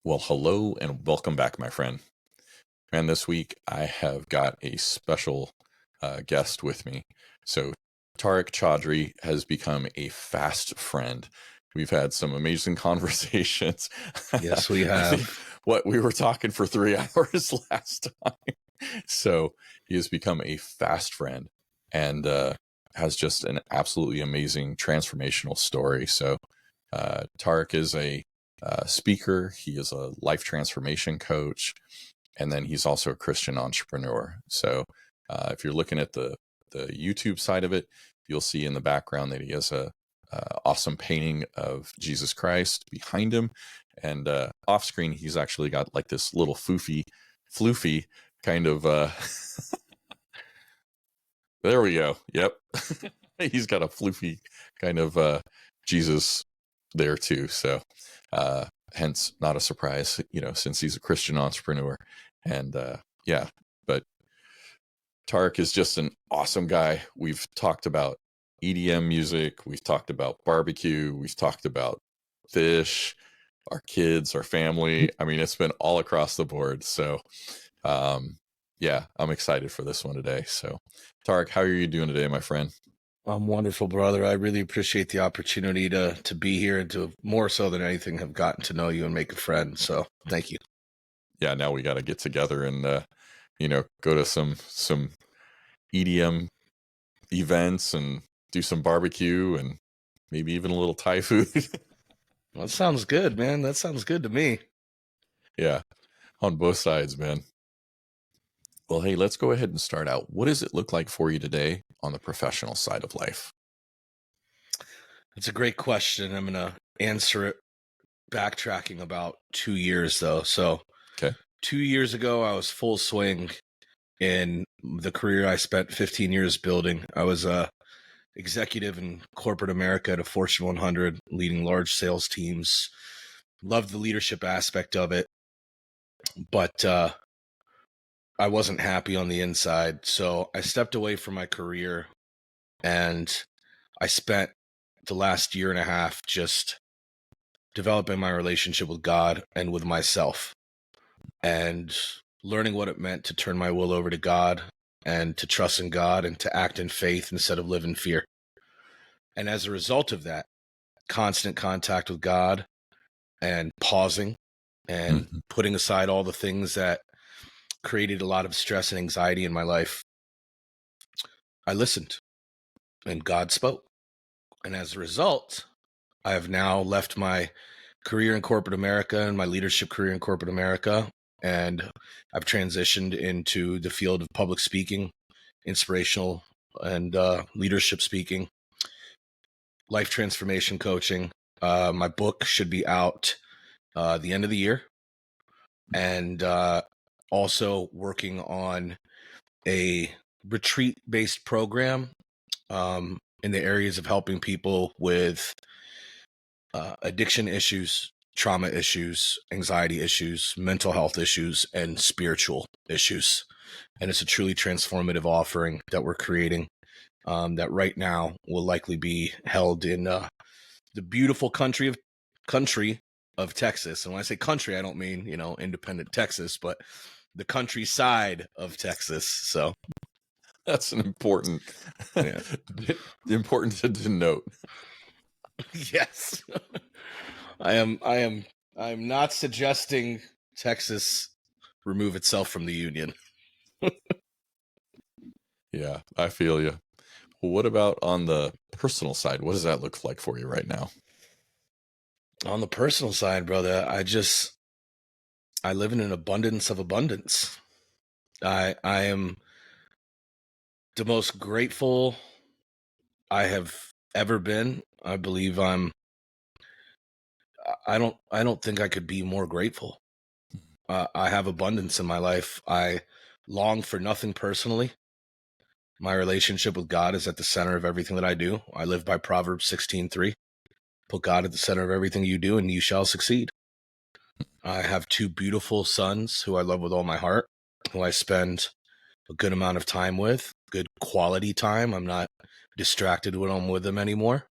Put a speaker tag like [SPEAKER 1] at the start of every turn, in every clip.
[SPEAKER 1] Well, hello and welcome back, my friend. And this week I have got a special guest with me. So, Tarek Chaudhary has become a fast friend. We've had some amazing conversations.
[SPEAKER 2] Yes, we
[SPEAKER 1] I think
[SPEAKER 2] have.
[SPEAKER 1] we were talking for 3 hours last time. So, he has become a fast friend and has just an absolutely amazing transformational story. So, Tarek is a speaker, he is a life transformation coach, and then he's also a Christian entrepreneur. So if you're looking at the YouTube side of it, you'll see in the background that he has a awesome painting of Jesus Christ behind him, and off screen he's actually got like this little floofy kind of there we go. Yep. He's got a floofy kind of Jesus there too. So hence not a surprise, since he's a Christian entrepreneur. And yeah, but Tarek is just an awesome guy. We've talked about EDM music, we've talked about barbecue, we've talked about fish, our kids, our family. I mean, it's been all across the board. So yeah, I'm excited for this one today. So Tarek, how are you doing today, my friend?
[SPEAKER 2] I'm wonderful, brother. I really appreciate the opportunity to be here and to, more so than anything, have gotten to know you and make a friend. So thank you.
[SPEAKER 1] Yeah, now we got to get together and go to some EDM events and do some barbecue and maybe even a little Thai food.
[SPEAKER 2] Well, that sounds good, man. That sounds good to me.
[SPEAKER 1] Yeah, on both sides, man. Well, hey, let's go ahead and start out. What does it look like for you today on the professional side of life?
[SPEAKER 2] It's a great question. I'm going to answer it backtracking about 2 years, though. So
[SPEAKER 1] Okay.
[SPEAKER 2] 2 years ago, I was full swing in the career I spent 15 years building. I was a executive in corporate America at a Fortune 100, leading large sales teams. Loved the leadership aspect of it, but I wasn't happy on the inside. So I stepped away from my career and I spent the last year and a half just developing my relationship with God and with myself and learning what it meant to turn my will over to God and to trust in God and to act in faith instead of live in fear. And as a result of that, constant contact with God and pausing and
[SPEAKER 1] Mhm.
[SPEAKER 2] putting aside all the things that created a lot of stress and anxiety in my life, I listened and God spoke. And as a result, I have now left my career in corporate America and my leadership career in corporate America. And I've transitioned into the field of public speaking, inspirational and leadership speaking, life transformation coaching. My book should be out the end of the year. And also working on a retreat-based program in the areas of helping people with addiction issues, trauma issues, anxiety issues, mental health issues, and spiritual issues. And it's a truly transformative offering that we're creating that right now will likely be held in the beautiful country of Texas. And when I say country, I don't mean, independent Texas, but the countryside of Texas. So
[SPEAKER 1] That's an important
[SPEAKER 2] yeah.
[SPEAKER 1] important to denote.
[SPEAKER 2] Yes. I am not suggesting Texas remove itself from the union.
[SPEAKER 1] Yeah, I feel you. Well, what about on the personal side? What does that look like for you right now?
[SPEAKER 2] On the personal side, brother, I live in an abundance of abundance. I am the most grateful I have ever been. I believe I don't think I could be more grateful. I have abundance in my life. I long for nothing personally. My relationship with God is at the center of everything that I do. I live by Proverbs 16:3. Put God at the center of everything you do and you shall succeed. I have two beautiful sons who I love with all my heart, who I spend a good amount of time with, good quality time. I'm not distracted when I'm with them anymore.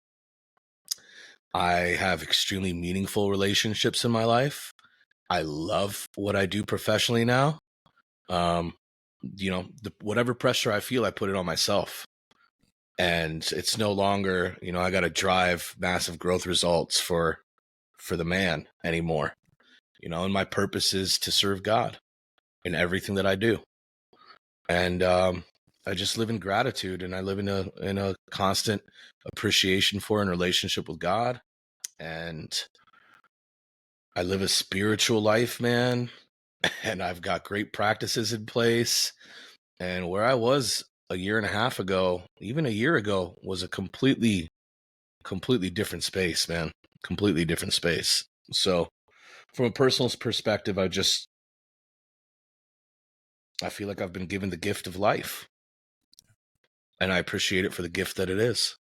[SPEAKER 2] I have extremely meaningful relationships in my life. I love what I do professionally now. Whatever pressure I feel, I put it on myself. And it's no longer, I got to drive massive growth results for the man anymore. And my purpose is to serve God in everything that I do. And I just live in gratitude, and I live in a constant appreciation for and relationship with God. And I live a spiritual life, man. And I've got great practices in place. And where I was a year and a half ago, even a year ago, was a completely different space, man. Completely different space. So from a personal perspective, I feel like I've been given the gift of life, and I appreciate it for the gift that it is.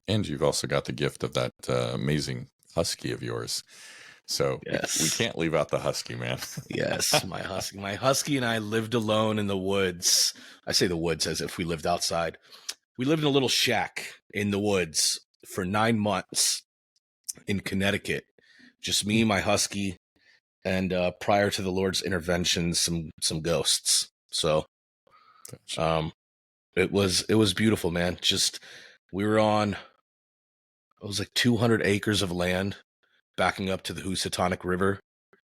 [SPEAKER 1] And you've also got the gift of that amazing husky of yours. So
[SPEAKER 2] Yes.
[SPEAKER 1] we can't leave out the husky, man.
[SPEAKER 2] Yes, my husky. My husky and I lived alone in the woods. I say the woods as if we lived outside. We lived in a little shack in the woods for 9 months in Connecticut. Just me, my husky, and prior to the Lord's intervention, some ghosts. So it was beautiful, man. Just we were on, it was like 200 acres of land backing up to the Housatonic River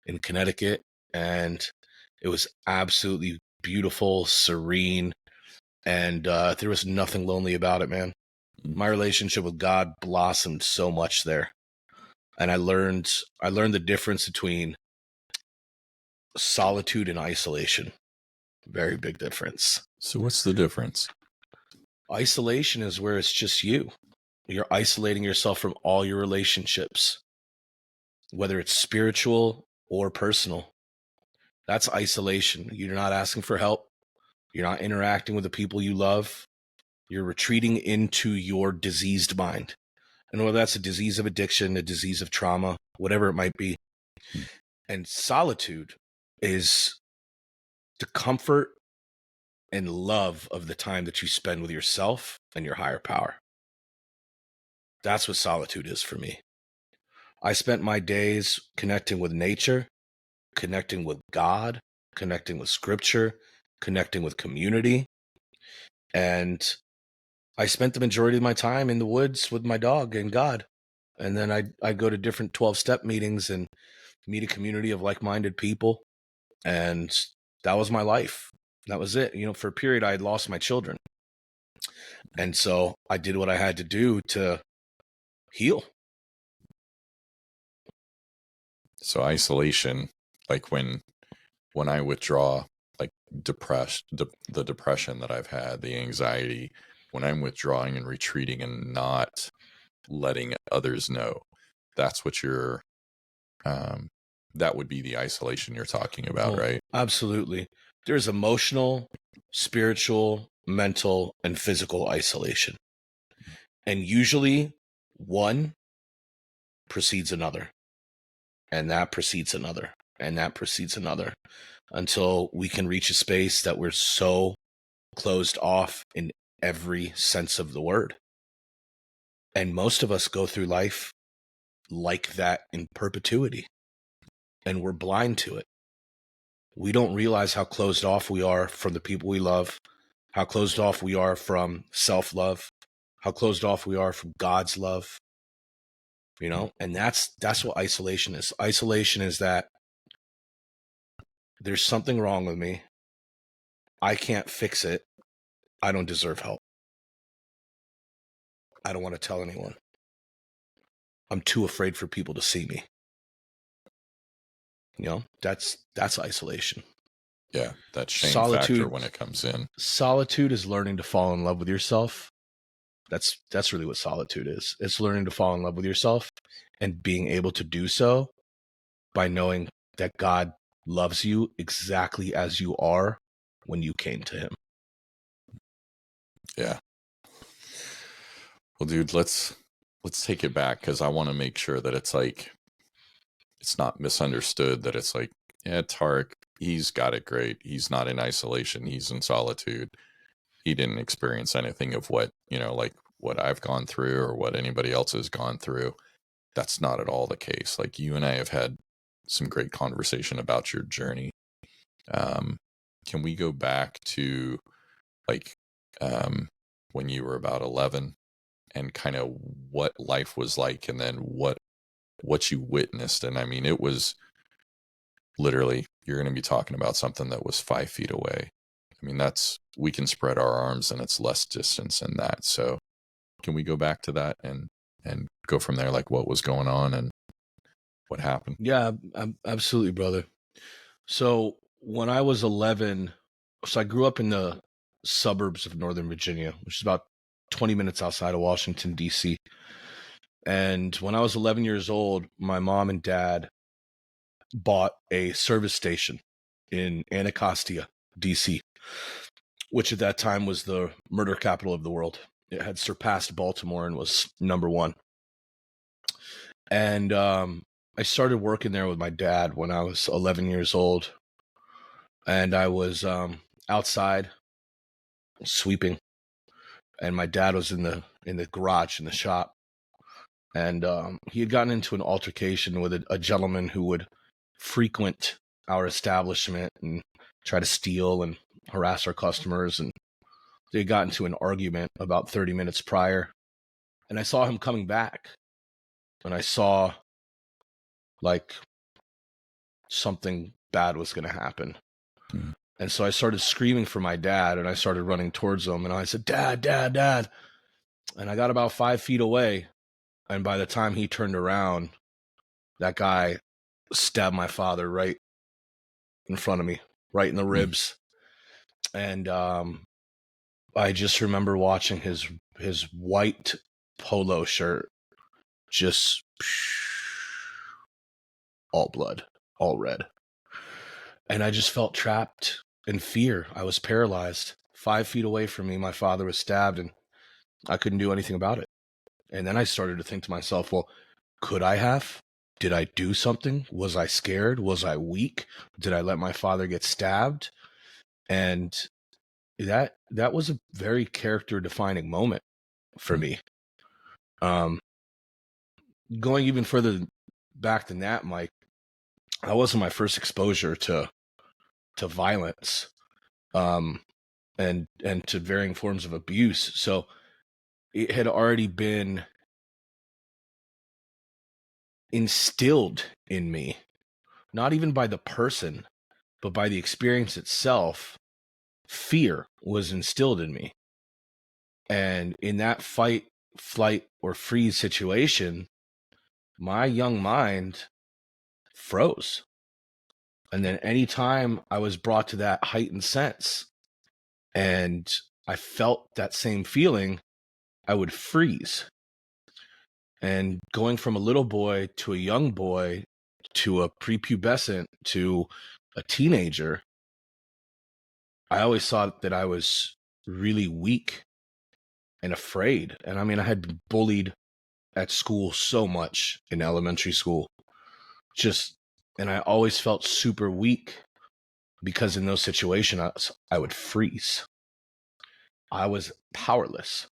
[SPEAKER 2] in Connecticut, and it was absolutely beautiful, serene, and there was nothing lonely about it, man. My relationship with God blossomed so much there, and I learned the difference between solitude and isolation. Very big difference.
[SPEAKER 1] So what's the difference?
[SPEAKER 2] Isolation is where it's just you. You're isolating yourself from all your relationships, whether it's spiritual or personal. That's isolation. You're not asking for help. You're not interacting with the people you love. You're retreating into your diseased mind. And whether that's a disease of addiction, a disease of trauma, whatever it might be. And solitude is the comfort and love of the time that you spend with yourself and your higher power. That's what solitude is for me. I spent my days connecting with nature, connecting with God, connecting with scripture, connecting with community. And I spent the majority of my time in the woods with my dog and God. And then I'd go to different 12-step meetings and meet a community of like-minded people. And that was my life. That was it. For a period, I had lost my children. And so I did what I had to do to heal.
[SPEAKER 1] So isolation, like when I withdraw, like the depression that I've had, the anxiety, when I'm withdrawing and retreating and not letting others know, that's what you're, that would be the isolation you're talking about, right?
[SPEAKER 2] Absolutely. There's emotional, spiritual, mental, and physical isolation. And usually one precedes another, and that precedes another, and that precedes another, until we can reach a space that we're so closed off in every sense of the word. And most of us go through life like that in perpetuity, and we're blind to it. We don't realize how closed off we are from the people we love, how closed off we are from self-love, how closed off we are from God's love. And that's what isolation is. Isolation is that there's something wrong with me. I can't fix it. I don't deserve help. I don't want to tell anyone. I'm too afraid for people to see me. That's isolation.
[SPEAKER 1] Yeah, that shame
[SPEAKER 2] Solitude,
[SPEAKER 1] factor when it comes in.
[SPEAKER 2] Solitude is learning to fall in love with yourself. That's really what solitude is. It's learning to fall in love with yourself and being able to do so by knowing that God loves you exactly as you are when you came to him.
[SPEAKER 1] Yeah. Well, dude, let's take it back, because I want to make sure that it's like, it's not misunderstood, that it's like, yeah, Tarek, he's got it great. He's not in isolation. He's in solitude. He didn't experience anything of what, like what I've gone through or what anybody else has gone through. That's not at all the case. Like, you and I have had some great conversation about your journey. Can we go back to like when you were about 11 and kind of what life was like, and then what you witnessed? And I mean, it was literally, you're going to be talking about something that was 5 feet away. I mean, we can spread our arms and it's less distance than that. So can we go back to that and go from there, like what was going on and what happened?
[SPEAKER 2] Yeah, absolutely, brother. So when I was 11, so I grew up in the suburbs of Northern Virginia, which is about 20 minutes outside of Washington, D.C. And when I was 11 years old, my mom and dad bought a service station in Anacostia, D.C., which at that time was the murder capital of the world. It had surpassed Baltimore and was number one. And I started working there with my dad when I was 11 years old. And I was outside sweeping, and my dad was in the garage in the shop. And he had gotten into an altercation with a gentleman who would frequent our establishment and try to steal and harass our customers. And they got into an argument about 30 minutes prior. And I saw him coming back. And I saw like something bad was going to happen.
[SPEAKER 1] Mm.
[SPEAKER 2] And so I started screaming for my dad, and I started running towards him. And I said, "Dad, Dad, Dad." And I got about 5 feet away. And by the time he turned around, that guy stabbed my father right in front of me, right in the ribs. And I just remember watching his white polo shirt just all blood, all red. And I just felt trapped in fear. I was paralyzed. 5 feet away from me, my father was stabbed, and I couldn't do anything about it. And then I started to think to myself, well, could I have? Did I do something? Was I scared? Was I weak? Did I let my father get stabbed? And that was a very character defining moment for me. Going even further back than that, Mike, that wasn't my first exposure to violence, and to varying forms of abuse. So it had already been instilled in me, not even by the person, but by the experience itself. Fear was instilled in me. And in that fight, flight, or freeze situation, my young mind froze. And then anytime I was brought to that heightened sense and I felt that same feeling, I would freeze. And going from a little boy to a young boy to a prepubescent to a teenager, I always thought that I was really weak and afraid. And I mean, I had been bullied at school so much in elementary school. And I always felt super weak because in those situations, I would freeze. I was powerless.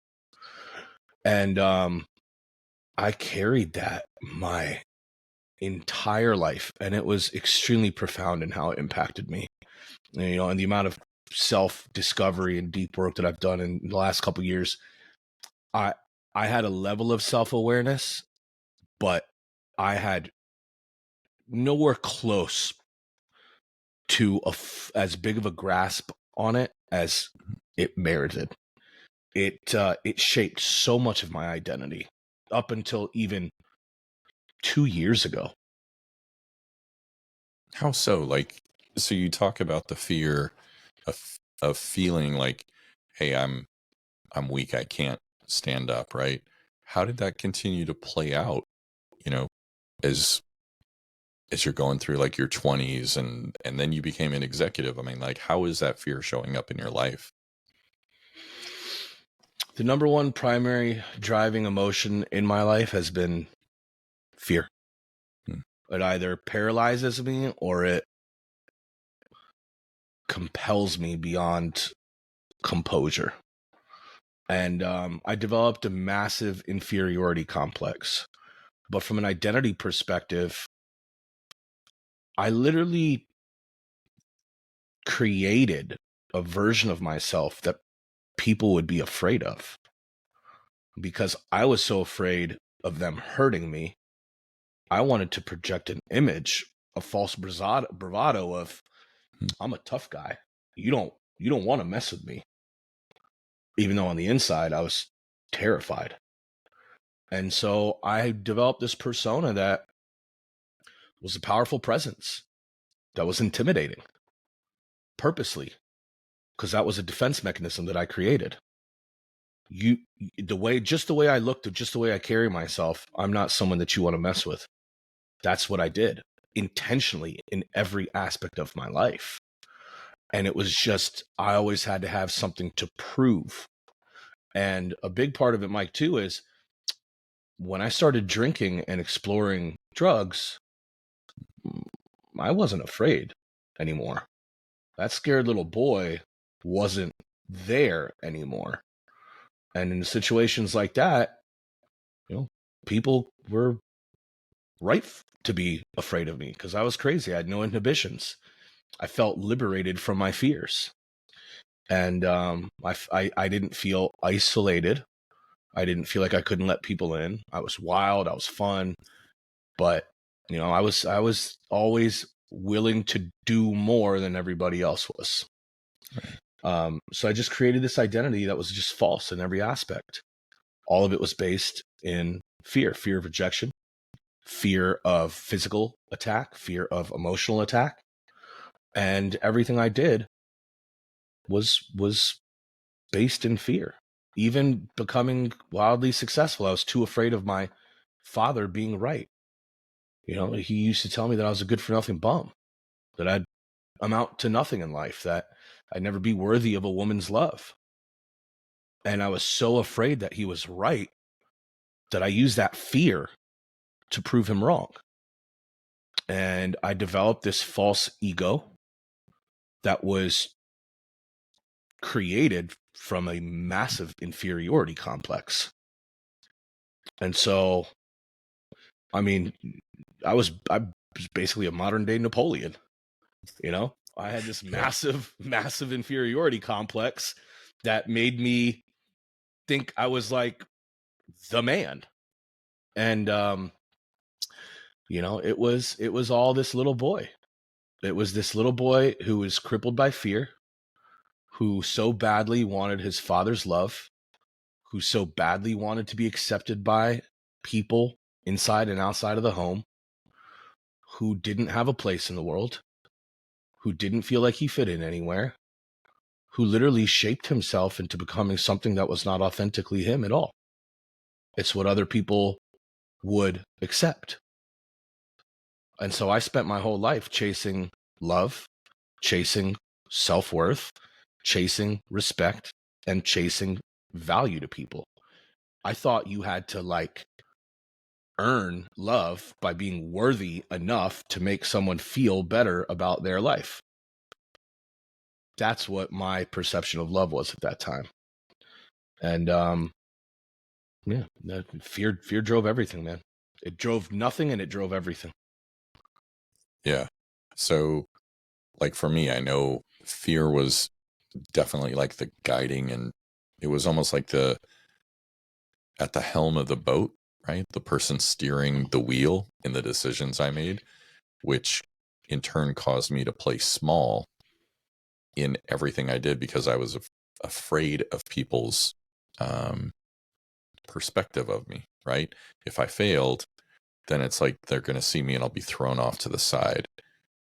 [SPEAKER 2] And I carried that my entire life, and it was extremely profound in how it impacted me. And the amount of self-discovery and deep work that I've done in the last couple of years, I had a level of self-awareness, but I had nowhere close to as big of a grasp on it as it merited. It shaped so much of my identity up until even 2 years ago.
[SPEAKER 1] How so? Like, so you talk about the fear of feeling like, hey, I'm weak, I can't stand up, right? How did that continue to play out, as you're going through like your 20s and then you became an executive? I mean, like, how is that fear showing up in your life?
[SPEAKER 2] The number one primary driving emotion in my life has been fear. It either paralyzes me or it compels me beyond composure. And I developed a massive inferiority complex. But from an identity perspective, I literally created a version of myself that people would be afraid of, because I was so afraid of them hurting me. I wanted to project an image, a false bravado of, I'm a tough guy. You don't want to mess with me. Even though on the inside I was terrified. And so I developed this persona that was a powerful presence, that was intimidating, purposely, because that was a defense mechanism that I created. Just the way I looked, just the way I carry myself, I'm not someone that you want to mess with. That's what I did intentionally in every aspect of my life. And it was just, I always had to have something to prove. And a big part of it, Mike, too, is when I started drinking and exploring drugs, I wasn't afraid anymore. That scared little boy wasn't there anymore. And in situations like that, people were right to be afraid of me because I was crazy. I had no inhibitions. I felt liberated from my fears. And I didn't feel isolated. I didn't feel like I couldn't let people in. I was wild. I was fun. But, I was always willing to do more than everybody else was. So I just created this identity that was just false in every aspect. All of it was based in fear of rejection, fear of physical attack, fear of emotional attack. And everything I did was based in fear. Even becoming wildly successful, I was too afraid of my father being right. He used to tell me that I was a good for nothing bum, that I'd amount to nothing in life, that I'd never be worthy of a woman's love. And I was so afraid that he was right that I used that fear to prove him wrong. And I developed this false ego that was created from a massive inferiority complex. And so, I was basically a modern day Napoleon. I had this massive inferiority complex that made me think I was like the man. And it was all this little boy. It was this little boy who was crippled by fear, who so badly wanted his father's love, who so badly wanted to be accepted by people inside and outside of the home, who didn't have a place in the world, who didn't feel like he fit in anywhere, who literally shaped himself into becoming something that was not authentically him at all. It's what other people would accept. And so I spent my whole life chasing love, chasing self-worth, chasing respect, and chasing value to people. I thought you had to earn love by being worthy enough to make someone feel better about their life. That's what my perception of love was at that time. And fear drove everything, man. It drove nothing and it drove everything.
[SPEAKER 1] Yeah. So for me, I know fear was definitely the guiding, and it was almost like at the helm of the boat, right? The person steering the wheel in the decisions I made, which in turn caused me to play small in everything I did because I was afraid of people's perspective of me, right? If I failed, then it's like they're going to see me and I'll be thrown off to the side.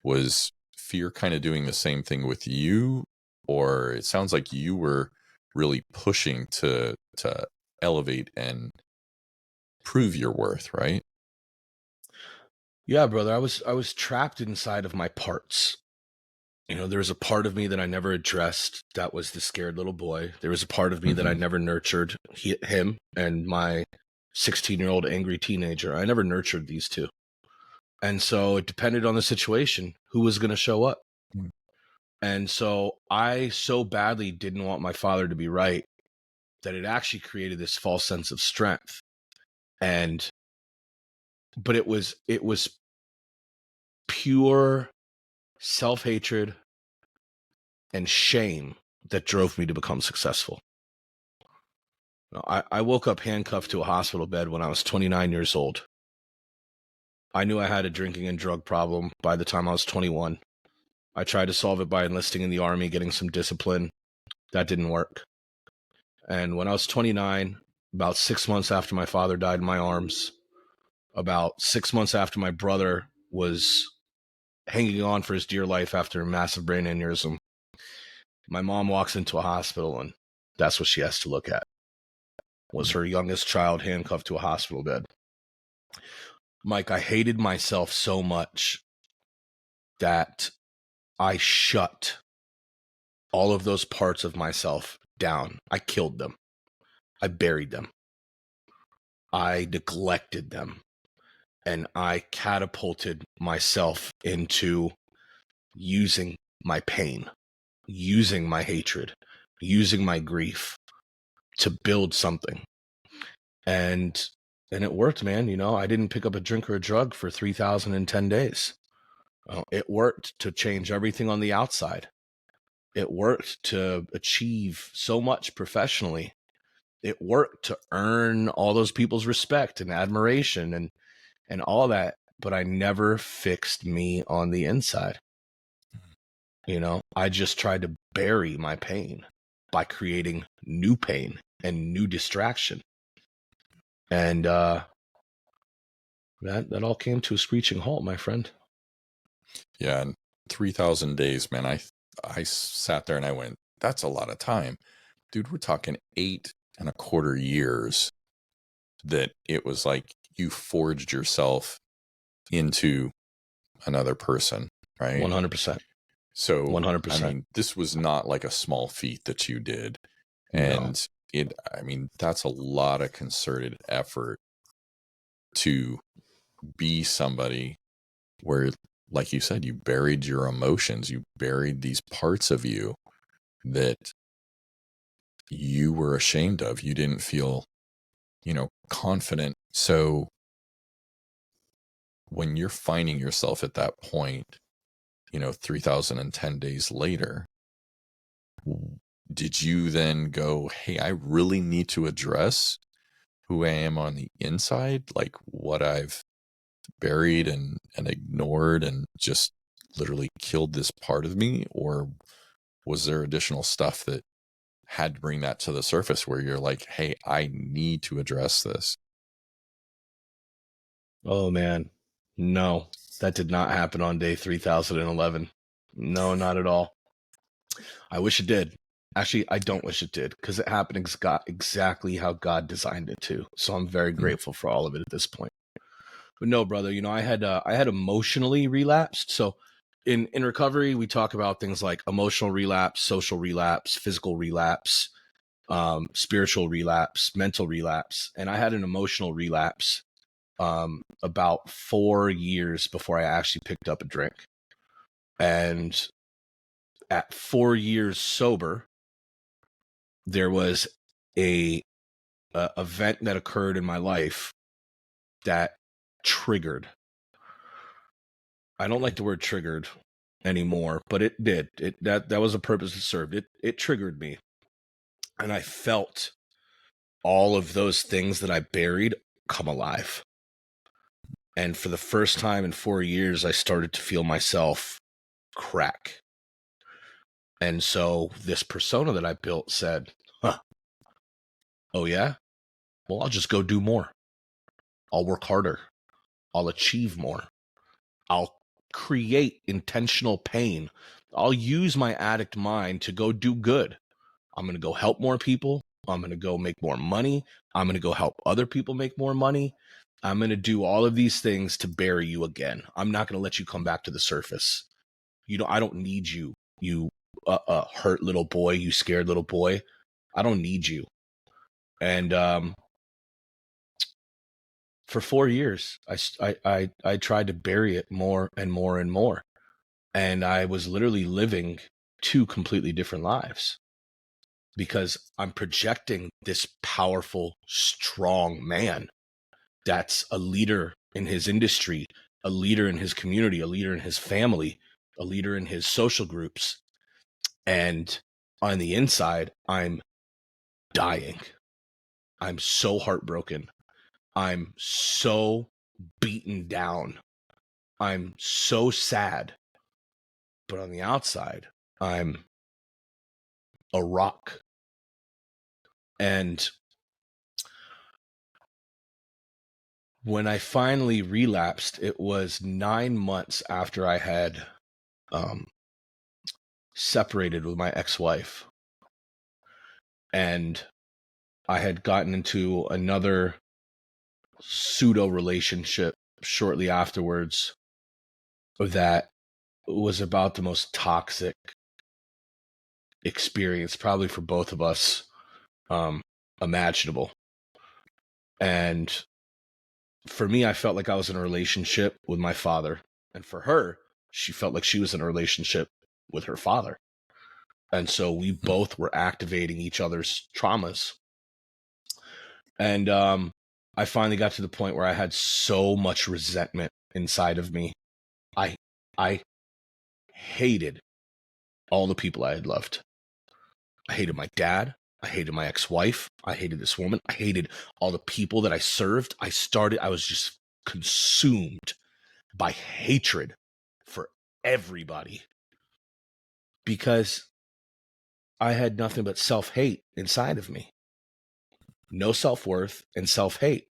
[SPEAKER 1] Was fear kind of doing the same thing with you? Or it sounds like you were really pushing to elevate and prove your worth, right?
[SPEAKER 2] Yeah, brother. I was trapped inside of my parts. There was a part of me that I never addressed. That was the scared little boy. There was a part of me that I never nurtured, him and my 16-year-old angry teenager. I never nurtured these two. And so it depended on the situation, who was going to show up. And so I so badly didn't want my father to be right that it actually created this false sense of strength. But it was pure self-hatred and shame that drove me to become successful. I woke up handcuffed to a hospital bed when I was 29 years old. I knew I had a drinking and drug problem by the time I was 21. I tried to solve it by enlisting in the Army, getting some discipline. That didn't work. And when I was 29, about 6 months after my father died in my arms, about 6 months after my brother was hanging on for his dear life after a massive brain aneurysm, my mom walks into a hospital, and that's what she has to look at, was her youngest child handcuffed to a hospital bed. Mike, I hated myself so much that I shut all of those parts of myself down. I killed them. I buried them. I neglected them. And I catapulted myself into using my pain, using my hatred, using my grief to build something. And it worked, man. I didn't pick up a drink or a drug for 3,010 days. It worked to change everything on the outside. It worked to achieve so much professionally. It worked to earn all those people's respect and admiration and all that. But I never fixed me on the inside. I just tried to bury my pain by creating new pain and new distraction. And that all came to a screeching halt, my friend.
[SPEAKER 1] Yeah, and 3,000 days, man. I sat there and I went, that's a lot of time. Dude, we're talking 8.25 years that it was like you forged yourself into another person, right?
[SPEAKER 2] 100%.
[SPEAKER 1] So
[SPEAKER 2] 100%.
[SPEAKER 1] I mean, this was not like a small feat that you did. And that's a lot of concerted effort to be somebody where, like you said, you buried your emotions, you buried these parts of you that you were ashamed of. You didn't feel, confident. So when you're finding yourself at that point, 3,010 days later, did you then go, hey, I really need to address who I am on the inside, like what I've buried and ignored and just literally killed this part of me? Or was there additional stuff that had to bring that to the surface where you're like, hey, I need to address this?
[SPEAKER 2] Oh, man. No, that did not happen on day 3,011. No, not at all. I wish it did. Actually, I don't wish it did, because it happened exactly how God designed it to. So I'm very grateful for all of it at this point. But no, brother, I had emotionally relapsed. So in recovery, we talk about things like emotional relapse, social relapse, physical relapse, spiritual relapse, mental relapse. And I had an emotional relapse about 4 years before I actually picked up a drink. And at 4 years sober, there was a event that occurred in my life that triggered. I don't like the word triggered anymore, but it did. That was a purpose it served. It triggered me. And I felt all of those things that I buried come alive. And for the first time in 4 years, I started to feel myself crack. And so this persona that I built said, oh yeah? Well, I'll just go do more. I'll work harder. I'll achieve more. I'll create intentional pain. I'll use my addict mind to go do good. I'm going to go help more people. I'm going to go make more money. I'm going to go help other people make more money. I'm going to do all of these things to bury you again. I'm not going to let you come back to the surface. I don't need you, you hurt little boy, you scared little boy. I don't need you. And for 4 years, I tried to bury it more and more and more. And I was literally living 2 completely different lives, because I'm projecting this powerful, strong man that's a leader in his industry, a leader in his community, a leader in his family, a leader in his social groups. And on the inside, I'm dying. I'm so heartbroken. I'm so beaten down. I'm so sad. But on the outside, I'm a rock. And when I finally relapsed, it was 9 months after I had separated with my ex-wife. And I had gotten into another pseudo relationship shortly afterwards that was about the most toxic experience, probably for both of us, imaginable. And for me, I felt like I was in a relationship with my father. And for her, she felt like she was in a relationship with her father. And so we both were activating each other's traumas. And I finally got to the point where I had so much resentment inside of me. I hated all the people I had loved. I hated my dad. I hated my ex-wife. I hated this woman. I hated all the people that I served. I was just consumed by hatred for everybody because I had nothing but self-hate inside of me. No self-worth and self-hate.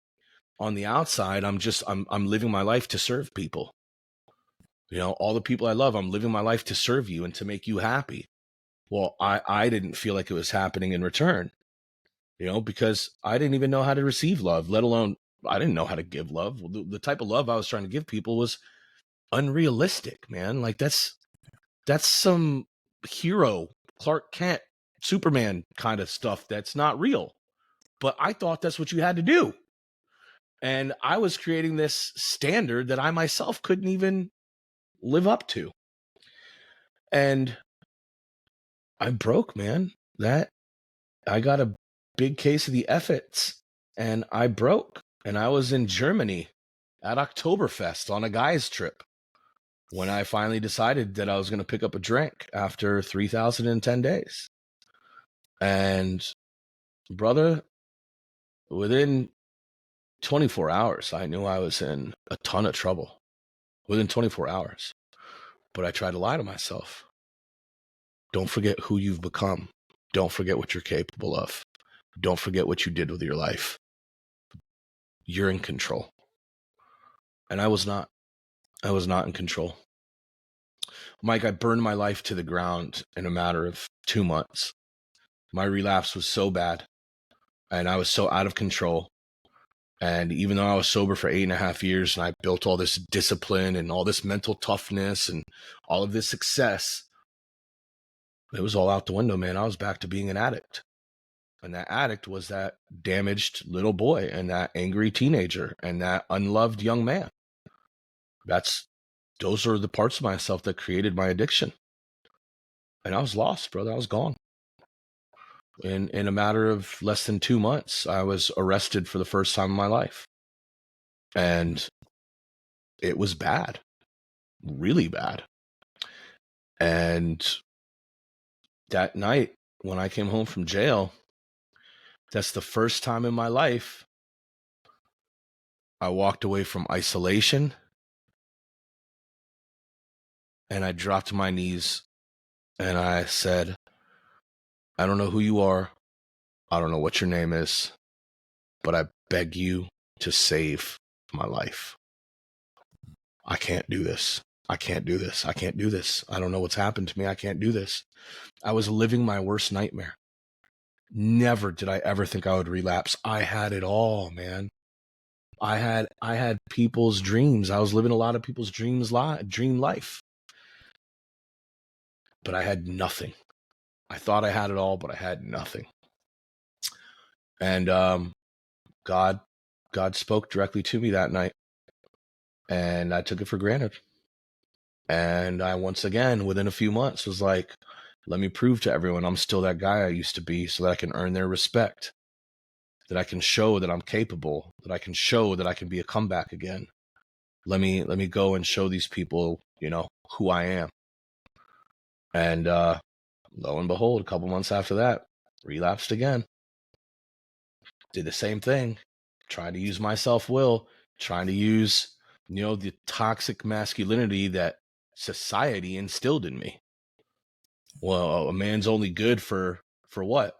[SPEAKER 2] On the outside, I'm living my life to serve people. You know, all the people I love, I'm living my life to serve you and to make you happy. Well, I didn't feel like it was happening in return, you know, because I didn't even know how to receive love, let alone I didn't know how to give love. The type of love I was trying to give people was unrealistic, man. Like that's some hero, Clark Kent, Superman kind of stuff that's not real. But I thought that's what you had to do. And I was creating this standard that I myself couldn't even live up to. And I broke, man. That I got a big case of the effets and I broke. And I was in Germany at Oktoberfest on a guy's trip when I finally decided that I was going to pick up a drink after 3,010 days. And brother, within 24 hours, I knew I was in a ton of trouble. Within 24 hours. But I tried to lie to myself. Don't forget who you've become. Don't forget what you're capable of. Don't forget what you did with your life. You're in control. And I was not. I was not in control. Mike, I burned my life to the ground in a matter of 2 months. My relapse was so bad and I was so out of control. And even though I was sober for 8.5 years and I built all this discipline and all this mental toughness and all of this success, it was all out the window, man. I was back to being an addict. And that addict was that damaged little boy and that angry teenager and that unloved young man. Those are the parts of myself that created my addiction. And I was lost, brother. I was gone. In a matter of less than 2 months, I was arrested for the first time in my life. And it was bad, really bad. And that night when I came home from jail, that's the first time in my life I walked away from isolation and I dropped to my knees and I said, I don't know who you are. I don't know what your name is, but I beg you to save my life. I can't do this. I can't do this. I can't do this. I don't know what's happened to me. I can't do this. I was living my worst nightmare. Never did I ever think I would relapse. I had it all, man. I had people's dreams. I was living a lot of people's dream life. But I had nothing. I thought I had it all, but I had nothing. And God spoke directly to me that night. And I took it for granted. And I once again, within a few months, was like, let me prove to everyone I'm still that guy I used to be so that I can earn their respect, that I can show that I'm capable, that I can show that I can be a comeback again. Let me go and show these people, who I am. And lo and behold, a couple months after that, relapsed again. Did the same thing, trying to use my self-will, trying to use, the toxic masculinity that society instilled in me. Well, a man's only good for what?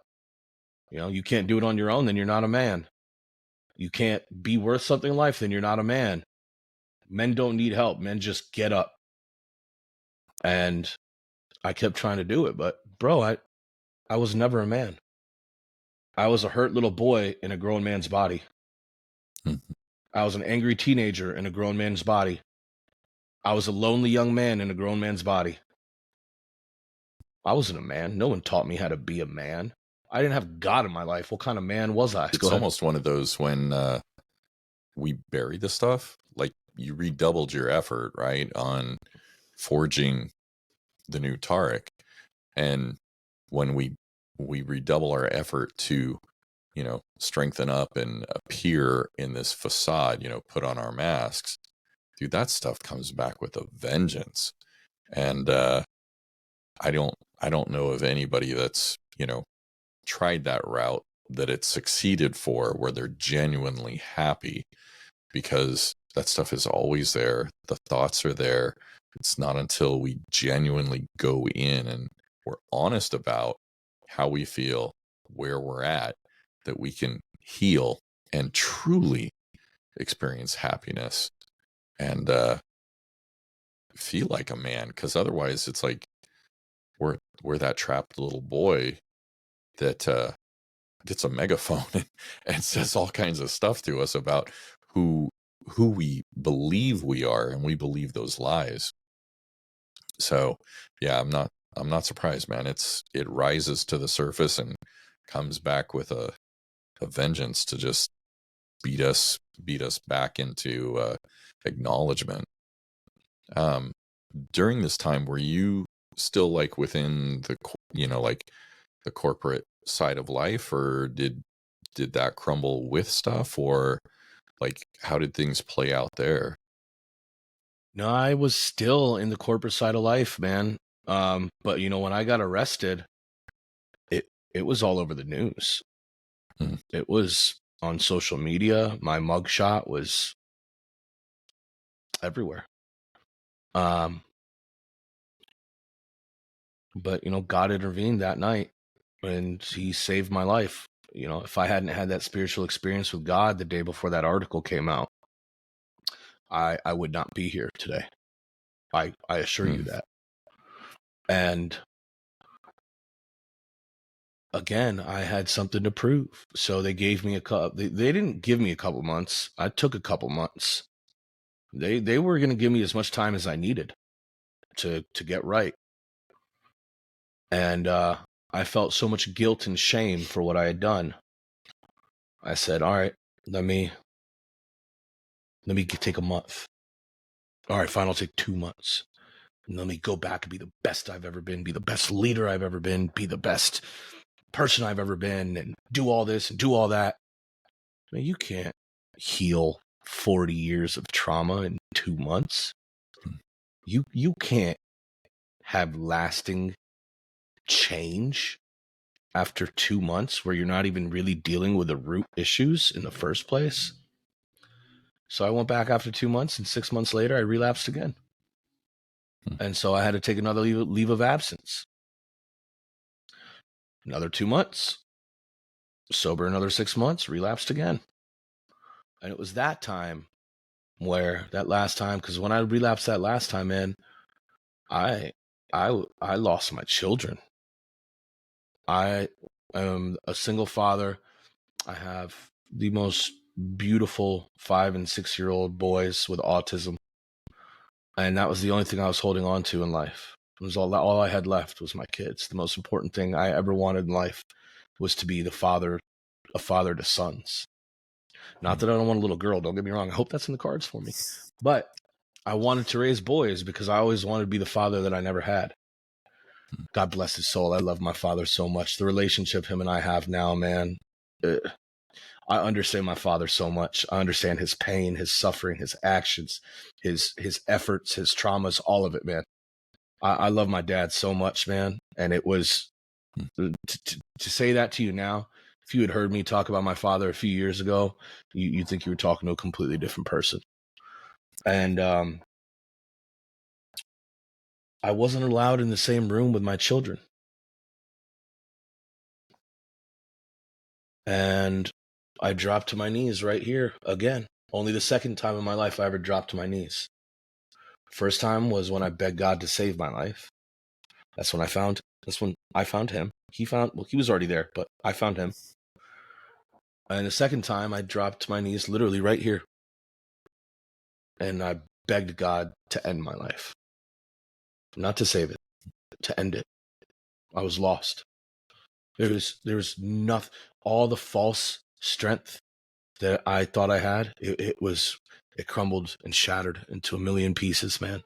[SPEAKER 2] You can't do it on your own, then you're not a man. You can't be worth something in life, then you're not a man. Men don't need help. Men just get up. And I kept trying to do it, but bro, I was never a man. I was a hurt little boy in a grown man's body. I was an angry teenager in a grown man's body. I was a lonely young man in a grown man's body. I wasn't a man. No one taught me how to be a man. I didn't have God in my life. What kind of man was I?
[SPEAKER 1] It's almost one of those when we bury the stuff, like you redoubled your effort, right, on forging the new Tarek. And when we redouble our effort to, strengthen up and appear in this facade, put on our masks, dude, that stuff comes back with a vengeance. And I don't know of anybody that's, tried that route that it succeeded for, where they're genuinely happy, because that stuff is always there. The thoughts are there. It's not until we genuinely go in and we're honest about how we feel, where we're at, that we can heal and truly experience happiness and feel like a man. Because otherwise it's like we're that trapped little boy that gets a megaphone and says all kinds of stuff to us about who we believe we are, and we believe those lies. So yeah, I'm not surprised, man. It rises to the surface and comes back with a vengeance to just beat us back into acknowledgement. During this time, were you still like within the like the corporate side of life, or did that crumble with stuff, or like how did things play out there?
[SPEAKER 2] No, I was still in the corporate side of life, man. But when I got arrested, it was all over the news. It was on social media. My mugshot was everywhere. But God intervened that night, and He saved my life. If I hadn't had that spiritual experience with God the day before that article came out, I would not be here today. I assure you that. And again, I had something to prove. So they gave me they didn't give me a couple months. I took a couple months. They were going to give me as much time as I needed to get right. And I felt so much guilt and shame for what I had done. I said, all right, let me take a month. All right, fine, I'll take 2 months. And let me go back and be the best I've ever been, be the best leader I've ever been, be the best person I've ever been, and do all this and do all that. I mean, you can't heal 40 years of trauma in 2 months. You can't have lasting change after 2 months where you're not even really dealing with the root issues in the first place. So I went back after 2 months, and 6 months later, I relapsed again. And so I had to take another leave of absence. Another 2 months. Sober another 6 months, relapsed again. And it was that time where, that last time, because when I relapsed that last time, man, I lost my children. I am a single father. I have the most beautiful 5 and 6 year old boys with autism. And that was the only thing I was holding on to in life. It was all I had left was my kids. The most important thing I ever wanted in life was to be a father to sons. Not that I don't want a little girl, don't get me wrong. I hope that's in the cards for me. But I wanted to raise boys because I always wanted to be the father that I never had. God bless his soul. I love my father so much. The relationship him and I have now, man, I understand my father so much. I understand his pain, his suffering, his actions, his efforts, his traumas, all of it, man. I love my dad so much, man. And it was to say that to you now. If you had heard me talk about my father a few years ago, you'd think you were talking to a completely different person. And I wasn't allowed in the same room with my children. And I dropped to my knees right here again. Only the second time in my life I ever dropped to my knees. First time was when I begged God to save my life. That's when I found him. He was already there, but I found him. And the second time I dropped to my knees literally right here. And I begged God to end my life. Not to save it, to end it. I was lost. There was nothing, all the false strength that I thought I had, it crumbled and shattered into a million pieces, man.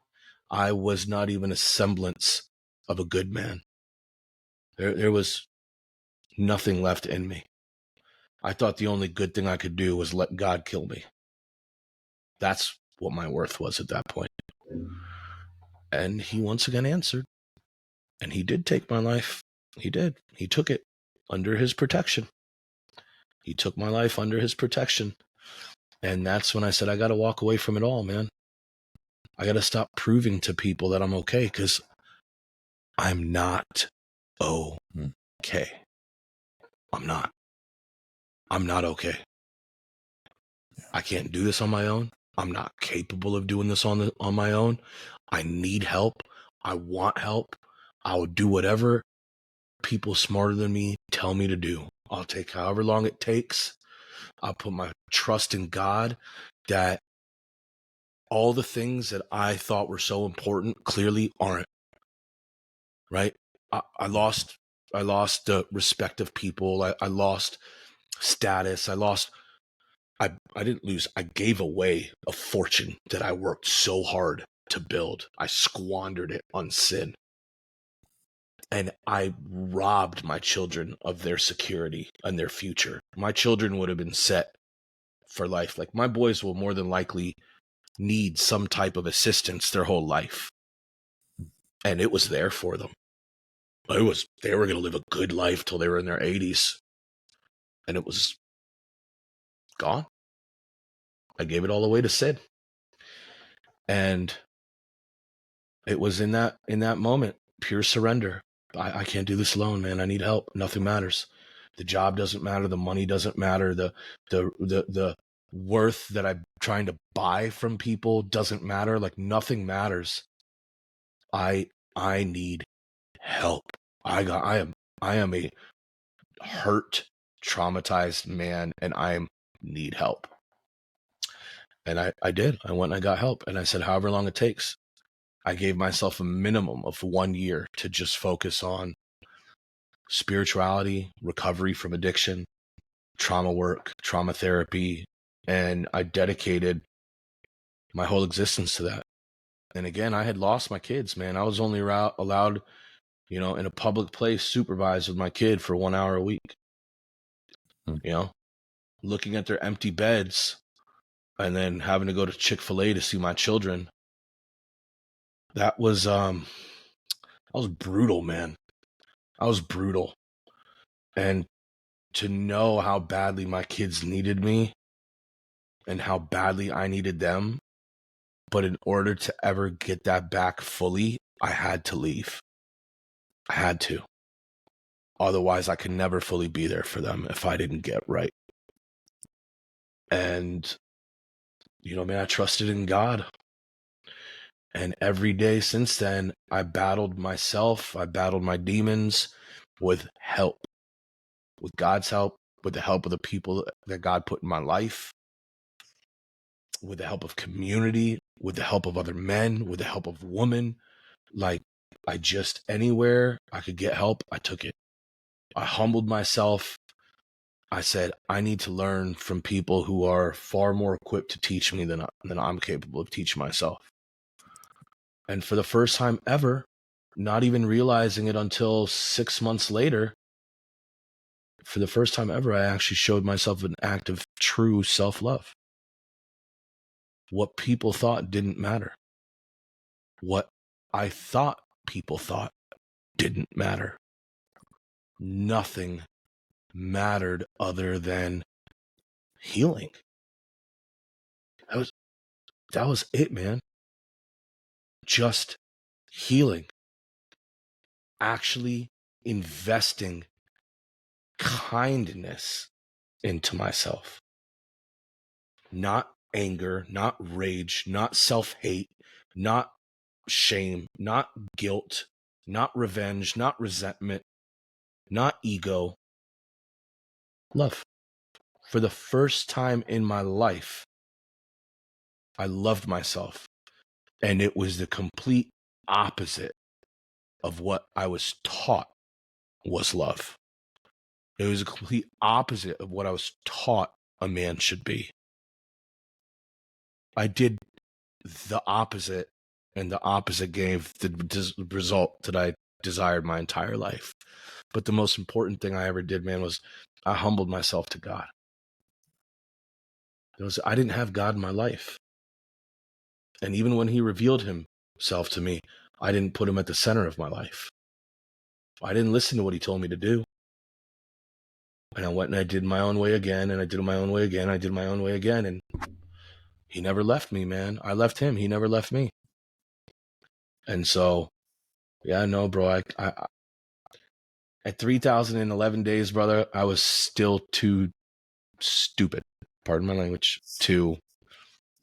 [SPEAKER 2] I was not even a semblance of a good man. There was nothing left in me. I thought the only good thing I could do was let God kill me. That's what my worth was at that point. And he once again answered. And he did take my life. He did. He took it under his protection. He took my life under his protection. And that's when I said, I got to walk away from it all, man. I got to stop proving to people that I'm okay, because I'm not okay. I'm not okay. I can't do this on my own. I'm not capable of doing this on my own. I need help. I want help. I will do whatever people smarter than me tell me to do. I'll take however long it takes. I'll put my trust in God that all the things that I thought were so important clearly aren't. Right? I lost the respect of people. I lost status. I didn't lose. I gave away a fortune that I worked so hard to build. I squandered it on sin. And I robbed my children of their security and their future. My children would have been set for life. Like, my boys will more than likely need some type of assistance their whole life. And it was there for them. They were going to live a good life till they were in their 80s. And it was gone. I gave it all away to Sid. And it was in that moment, pure surrender. I can't do this alone, man. I need help. Nothing matters. The job doesn't matter. The money doesn't matter. The worth that I'm trying to buy from people doesn't matter. Like, nothing matters. I need help. I am a hurt, traumatized man, and I need help. And I did. I went and I got help. And I said, however long it takes. I gave myself a minimum of 1 year to just focus on spirituality, recovery from addiction, trauma work, trauma therapy. And I dedicated my whole existence to that. And again, I had lost my kids, man. I was only allowed, in a public place, supervised with my kid for 1 hour a week. Looking at their empty beds and then having to go to Chick-fil-A to see my children. That was brutal, man. I was brutal. And to know how badly my kids needed me and how badly I needed them, but in order to ever get that back fully, I had to leave. I had to. Otherwise, I could never fully be there for them if I didn't get right. And, man, I trusted in God. And every day since then, I battled myself. I battled my demons with help, with God's help, with the help of the people that God put in my life, with the help of community, with the help of other men, with the help of women. Like, anywhere I could get help, I took it. I humbled myself. I said, I need to learn from people who are far more equipped to teach me than I'm capable of teaching myself. And for the first time ever, not even realizing it until 6 months later, for the first time ever, I actually showed myself an act of true self-love. What people thought didn't matter. What I thought people thought didn't matter. Nothing mattered other than healing. That was it, man. Just healing. Actually investing kindness into myself. Not anger, not rage, not self-hate, not shame, not guilt, not revenge, not resentment, not ego. Love. For the first time in my life, I loved myself. And it was the complete opposite of what I was taught was love. It was a complete opposite of what I was taught a man should be. I did the opposite, and the opposite gave the result that I desired my entire life. But the most important thing I ever did, man, was I humbled myself to God. I didn't have God in my life. And even when he revealed himself to me, I didn't put him at the center of my life. I didn't listen to what he told me to do. And I went and I did my own way again, and I did my own way again. I did my own way again. And he never left me, man. I left him. He never left me. And so, yeah, no, bro, I at 3,011 days, brother, I was still too stupid, pardon my language, to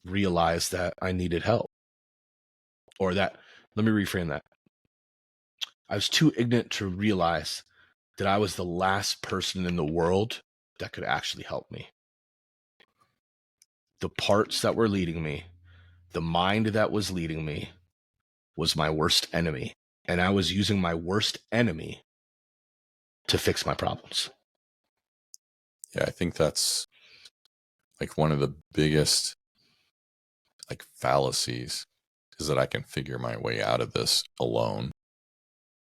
[SPEAKER 2] realize that I needed help. Or that, let me reframe that. I was too ignorant to realize that I was the last person in the world that could actually help me. The parts that were leading me, the mind that was leading me, was my worst enemy. And I was using my worst enemy to fix my problems.
[SPEAKER 1] Yeah, I think that's like one of the biggest like fallacies is that I can figure my way out of this alone.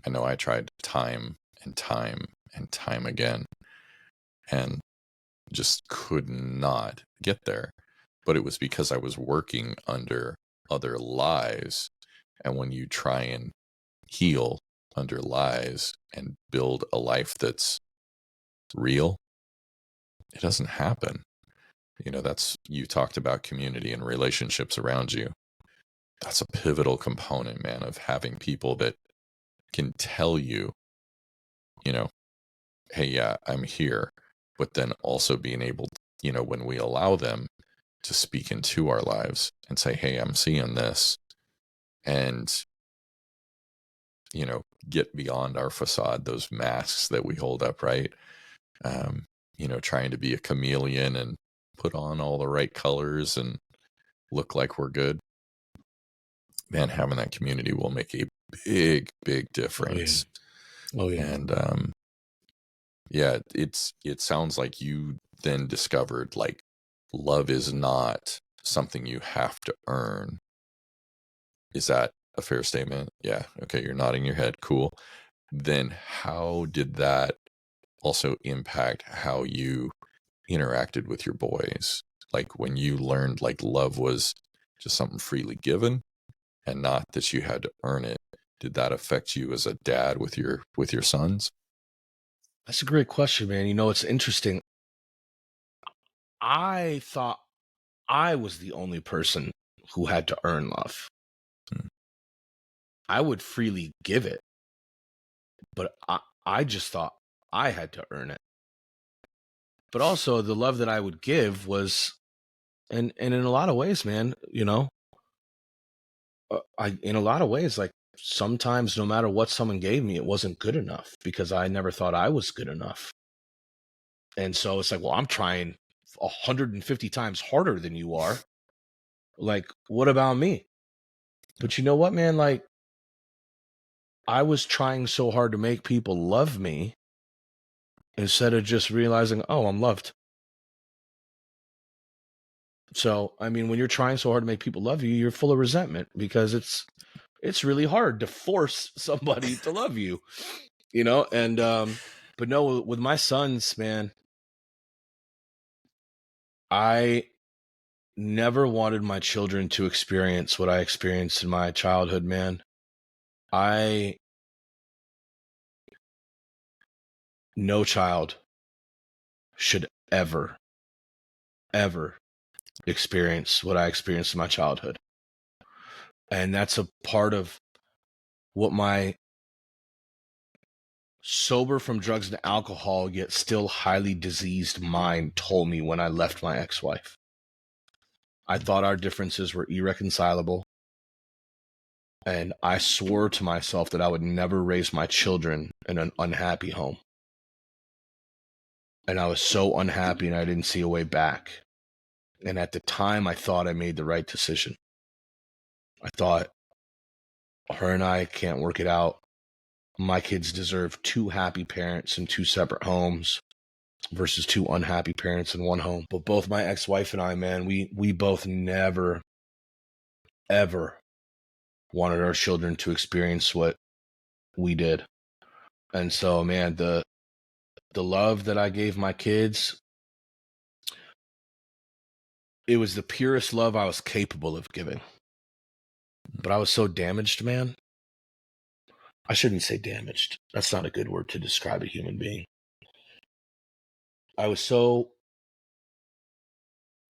[SPEAKER 1] I know I tried time and time and time again and just could not get there. But it was because I was working under other lies. And when you try and heal under lies and build a life that's real, it doesn't happen. You know, you talked about community and relationships around you. That's a pivotal component, man, of having people that can tell you, you know, hey, yeah, I'm here. But then also being able, when we allow them to speak into our lives and say, hey, I'm seeing this, and, get beyond our facade, those masks that we hold up, right? Trying to be a chameleon and put on all the right colors and look like we're good. Man, having that community will make a big, big difference.
[SPEAKER 2] Oh yeah.
[SPEAKER 1] And it sounds like you then discovered like love is not something you have to earn. Is that a fair statement? Yeah. Okay. You're nodding your head. Cool. Then how did that also impact how you interacted with your boys? Like when you learned like love was just something freely given and not that you had to earn it, did that affect you as a dad with your sons?
[SPEAKER 2] That's a great question, man. It's interesting. I thought I was the only person who had to earn love. I would freely give it, but I just thought I had to earn it. But also the love that I would give was, and in a lot of ways, man, in a lot of ways, like sometimes no matter what someone gave me, it wasn't good enough because I never thought I was good enough. And so it's like, well, I'm trying 150 times harder than you are. Like, what about me? But you know what, man? Like, I was trying so hard to make people love me instead of just realizing, oh, I'm loved. So, I mean, when you're trying so hard to make people love you, you're full of resentment because it's really hard to force somebody to love you, and But no, with my sons, man, I never wanted my children to experience what I experienced in my childhood, man. No child should ever experience what I experienced in my childhood. And that's a part of what my sober from drugs and alcohol, yet still highly diseased mind told me when I left my ex-wife. I thought our differences were irreconcilable. And I swore to myself that I would never raise my children in an unhappy home. And I was so unhappy and I didn't see a way back. And at the time, I thought I made the right decision. I thought, her and I can't work it out. My kids deserve 2 happy parents in 2 separate homes versus 2 unhappy parents in 1 home. But both my ex-wife and I, man, we both never, ever wanted our children to experience what we did. And so, man, the love that I gave my kids, it was the purest love I was capable of giving. But I was so damaged, man. I shouldn't say damaged. That's not a good word to describe a human being. I was so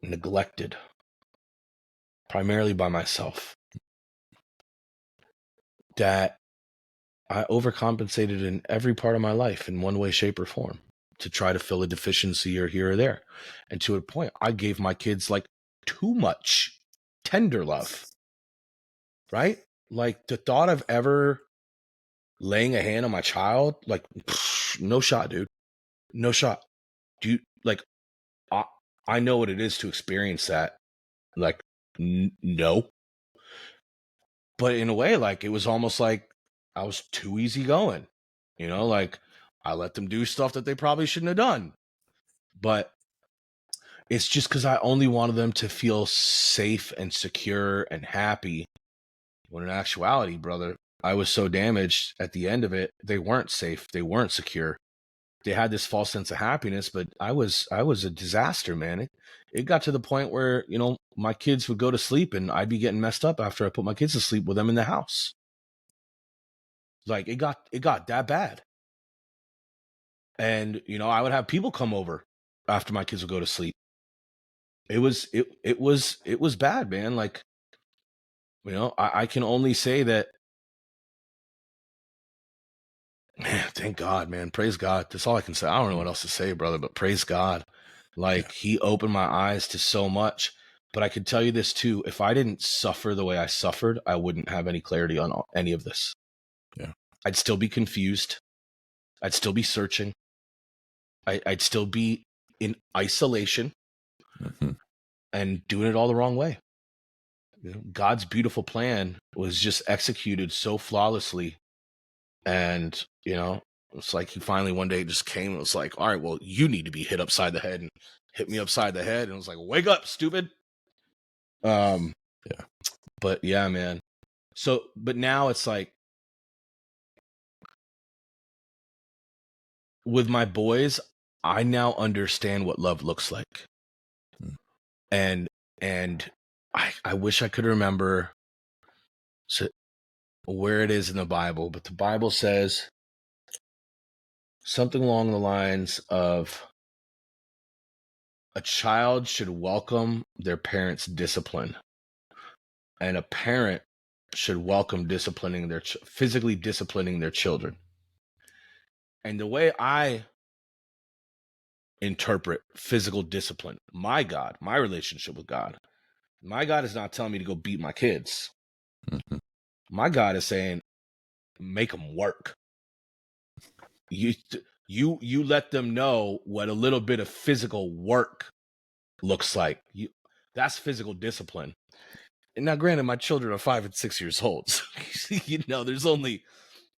[SPEAKER 2] neglected, primarily by myself, that I overcompensated in every part of my life in one way, shape, or form to try to fill a deficiency or here or there. And to a point, I gave my kids like too much tender love, right? Like the thought of ever laying a hand on my child, like, no shot, dude. No shot. Dude, like, I know what it is to experience that. Like, no. But in a way, like, it was almost like I was too easygoing. You know, like, I let them do stuff that they probably shouldn't have done. But it's just because I only wanted them to feel safe and secure and happy. When in actuality, brother, I was so damaged at the end of it, they weren't safe. They weren't secure. They had this false sense of happiness, but I was a disaster, man. It got to the point where, you know, my kids would go to sleep and I'd be getting messed up after I put my kids to sleep with them in the house. Like it got that bad. And, you know, I would have people come over after my kids would go to sleep. It was bad, man. Like, you know, I can only say that, man, thank God, man. Praise God. That's all I can say. I don't know what else to say, brother, but praise God. Like, he opened my eyes to so much. But I could tell you this too. If I didn't suffer the way I suffered, I wouldn't have any clarity on any of this.
[SPEAKER 1] Yeah.
[SPEAKER 2] I'd still be confused. I'd still be searching. I'd still be in isolation and doing it all the wrong way. You know, God's beautiful plan was just executed so flawlessly. And, you know, it's like he finally one day just came and was like, all right, well, you need to be hit upside the head, and hit me upside the head. And it was like, wake up, stupid. Yeah. But yeah, man. So, but now it's like, with my boys, I now understand what love looks like. And I wish I could remember where it is in the Bible, but the Bible says something along the lines of, a child should welcome their parents' discipline, and a parent should welcome disciplining physically disciplining their children. And the way I interpret physical discipline, my God, my relationship with God, my God is not telling me to go beat my kids. My God is saying, make them work. You let them know what a little bit of physical work looks like. That's physical discipline. And now, granted, my children are 5 and 6 years old. So, you know, there's only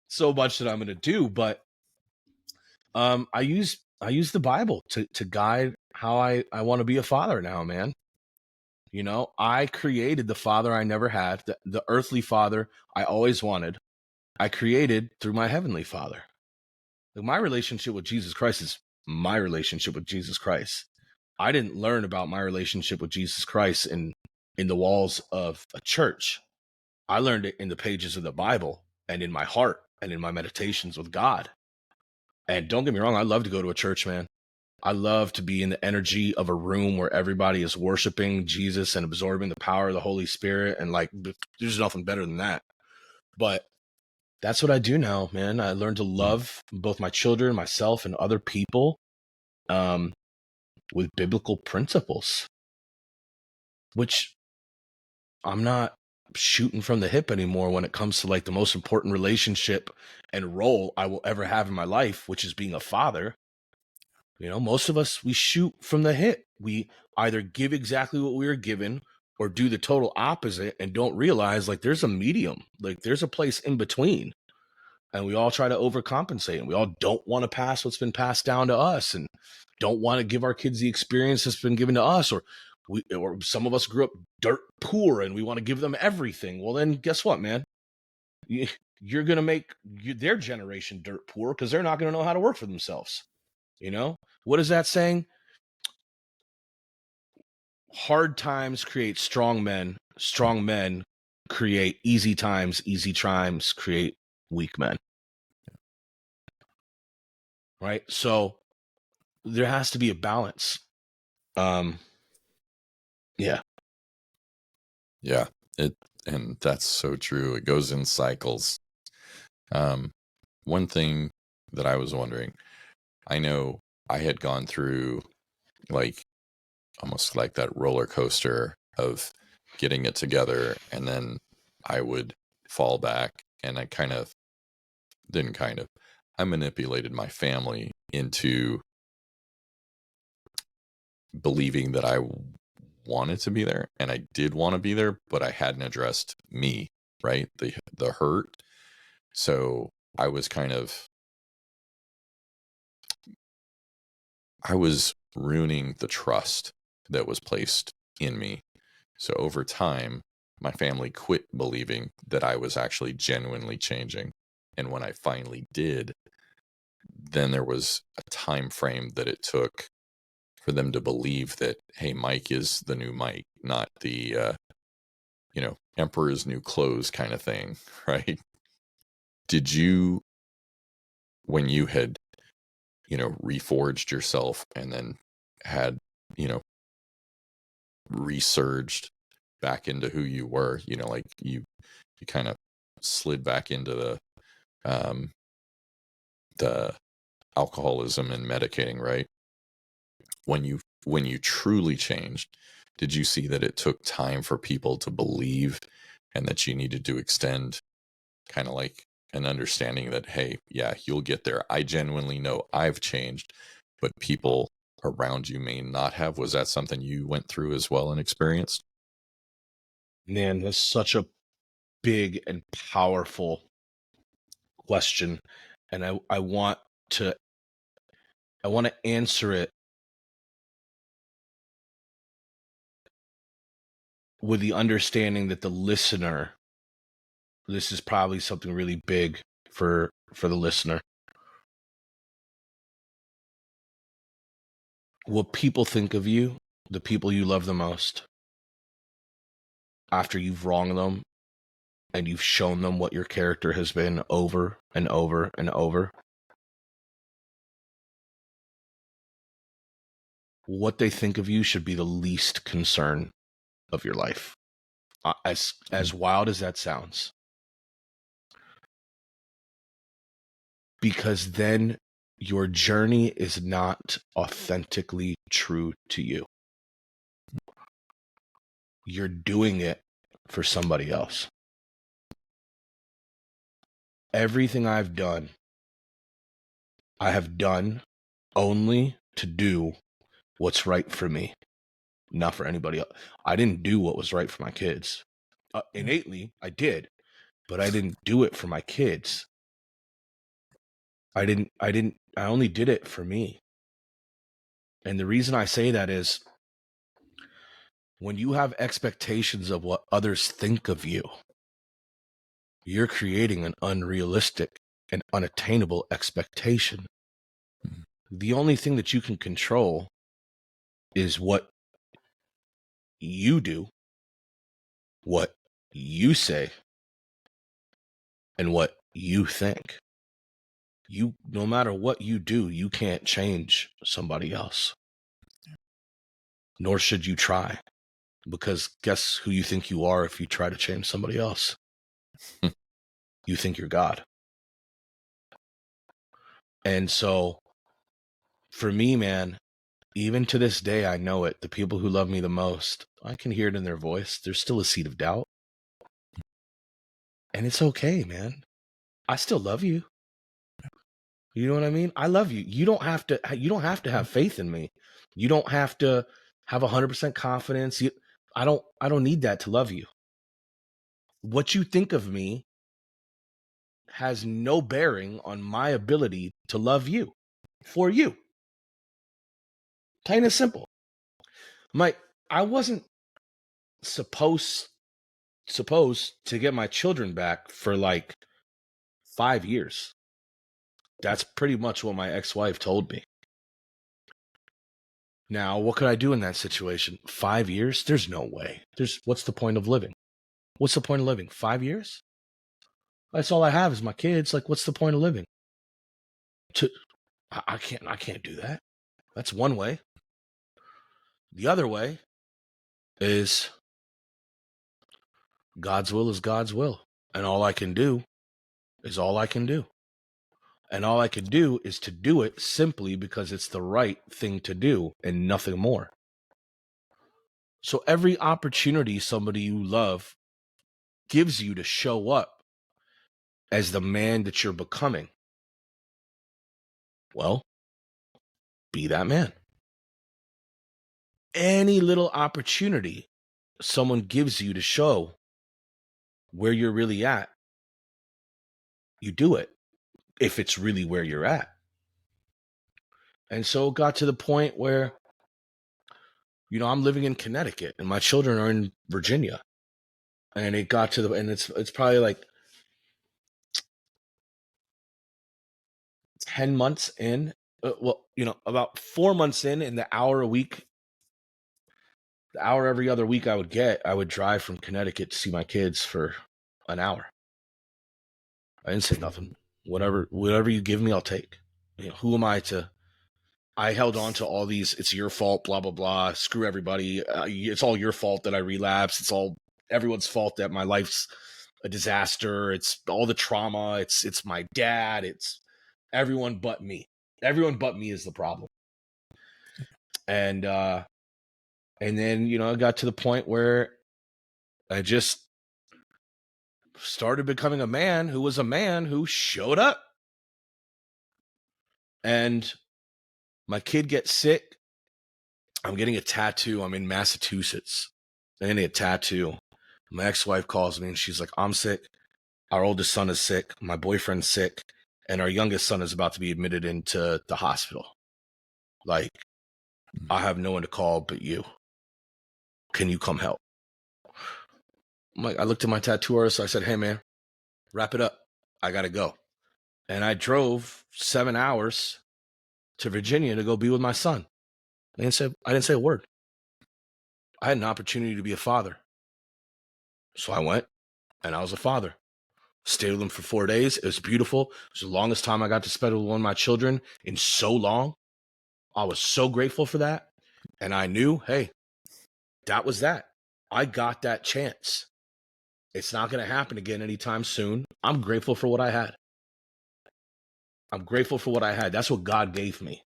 [SPEAKER 2] so much that I'm going to do, but I use the Bible to guide how I want to be a father now, man. You know, I created the father I never had, the earthly father I always wanted. I created through my heavenly father. Like, my relationship with Jesus Christ is my relationship with Jesus Christ. I didn't learn about my relationship with Jesus Christ in the walls of a church. I learned it in the pages of the Bible and in my heart and in my meditations with God. And don't get me wrong, I love to go to a church, man. I love to be in the energy of a room where everybody is worshiping Jesus and absorbing the power of the Holy Spirit. And like, there's nothing better than that. But that's what I do now, man. I learned to love both my children, myself, and other people with biblical principles, which I'm not shooting from the hip anymore when it comes to like the most important relationship and role I will ever have in my life, which is being a father. You know, most of us, we shoot from the hip. We either give exactly what we were given or do the total opposite and don't realize like there's a medium, like there's a place in between. And we all try to overcompensate, and we all don't want to pass what's been passed down to us and don't want to give our kids the experience that's been given to us. Or some of us grew up dirt poor and we want to give them everything. Well, then guess what, man? You're going to make their generation dirt poor because they're not going to know how to work for themselves. You know, what is that saying? Hard times create strong men. Strong men create easy times. Easy times create weak men. Right? So there has to be a balance. Yeah.
[SPEAKER 1] Yeah. And that's so true. It goes in cycles. One thing that I was wondering, I know I had gone through like almost like that roller coaster of getting it together, and then I would fall back, and I manipulated my family into believing that I wanted to be there, and I did want to be there, but I hadn't addressed me, right? The hurt. So I was ruining the trust that was placed in me. So over time, my family quit believing that I was actually genuinely changing. And when I finally did, then there was a time frame that it took for them to believe that, hey, Mike is the new Mike, not the, emperor's new clothes kind of thing, right? Did you, when you had, reforged yourself and then had, resurged back into who you were, like you kind of slid back into the alcoholism and medicating, right? When you truly changed, did you see that it took time for people to believe and that you needed to extend kind of like an understanding that, hey, yeah, you'll get there. I genuinely know I've changed, but people around you may not have. Was that something you went through as well and experienced?
[SPEAKER 2] Man, that's such a big and powerful question. And I want to answer it with the understanding that the listener, this is probably something really big for the listener. What people think of you, the people you love the most, after you've wronged them and you've shown them what your character has been over and over and over, what they think of you should be the least concern of your life. As wild as that sounds. Because then your journey is not authentically true to you. You're doing it for somebody else. Everything I've done, I have done only to do what's right for me, not for anybody else. I didn't do what was right for my kids. Innately, I did, but I didn't do it for my kids. I only did it for me. And the reason I say that is when you have expectations of what others think of you, you're creating an unrealistic an unattainable expectation.
[SPEAKER 1] Mhm.
[SPEAKER 2] The only thing that you can control is what you do, what you say, and what you think. No matter what you do, you can't change somebody else. Nor should you try. Because guess who you think you are if you try to change somebody else? You think you're God. And so, for me, man, even to this day, I know it. The people who love me the most, I can hear it in their voice. There's still a seed of doubt. And it's okay, man. I still love you. You know what I mean? I love you. You don't have to have faith in me. You don't have to have 100% confidence. I don't need that to love you. What you think of me has no bearing on my ability to love you for you. Plain and simple. Mike, I wasn't supposed to get my children back for like 5 years. That's pretty much what my ex-wife told me. Now, what could I do in that situation? 5 years? There's no way. What's the point of living? What's the point of living? 5 years? That's all I have is my kids. Like, what's the point of living? I can't do that. That's one way. The other way is God's will is God's will. And all I can do is all I can do. And all I can do is to do it simply because it's the right thing to do and nothing more. So every opportunity somebody you love gives you to show up as the man that you're becoming, well, be that man. Any little opportunity someone gives you to show where you're really at, you do it if it's really where you're at. And so it got to the point where, I'm living in Connecticut and my children are in Virginia. And it got to and it's probably like 10 months in, about 4 months in, and the hour every other week I would drive from Connecticut to see my kids for an hour. I didn't say nothing. Whatever you give me, I'll take. Who am I to? I held on to all these, it's your fault, blah, blah, blah. Screw everybody. It's all your fault that I relapse. It's all everyone's fault that my life's a disaster. It's all the trauma. It's my dad. It's everyone but me. Everyone but me is the problem. And then, it got to the point where I just started becoming a man who showed up. And my kid gets sick. I'm getting a tattoo. I'm in Massachusetts. I'm getting a tattoo. My ex-wife calls me and she's like, I'm sick. Our oldest son is sick. My boyfriend's sick. And our youngest son is about to be admitted into the hospital. Like, I have no one to call but you. Can you come help? I looked at my tattoo artist. I said, hey, man, wrap it up. I got to go. And I drove 7 hours to Virginia to go be with my son. I didn't say a word. I had an opportunity to be a father. So I went and I was a father. Stayed with him for 4 days. It was beautiful. It was the longest time I got to spend with one of my children in so long. I was so grateful for that. And I knew, hey, that was that. I got that chance. It's not going to happen again anytime soon. I'm grateful for what I had. I'm grateful for what I had. That's what God gave me.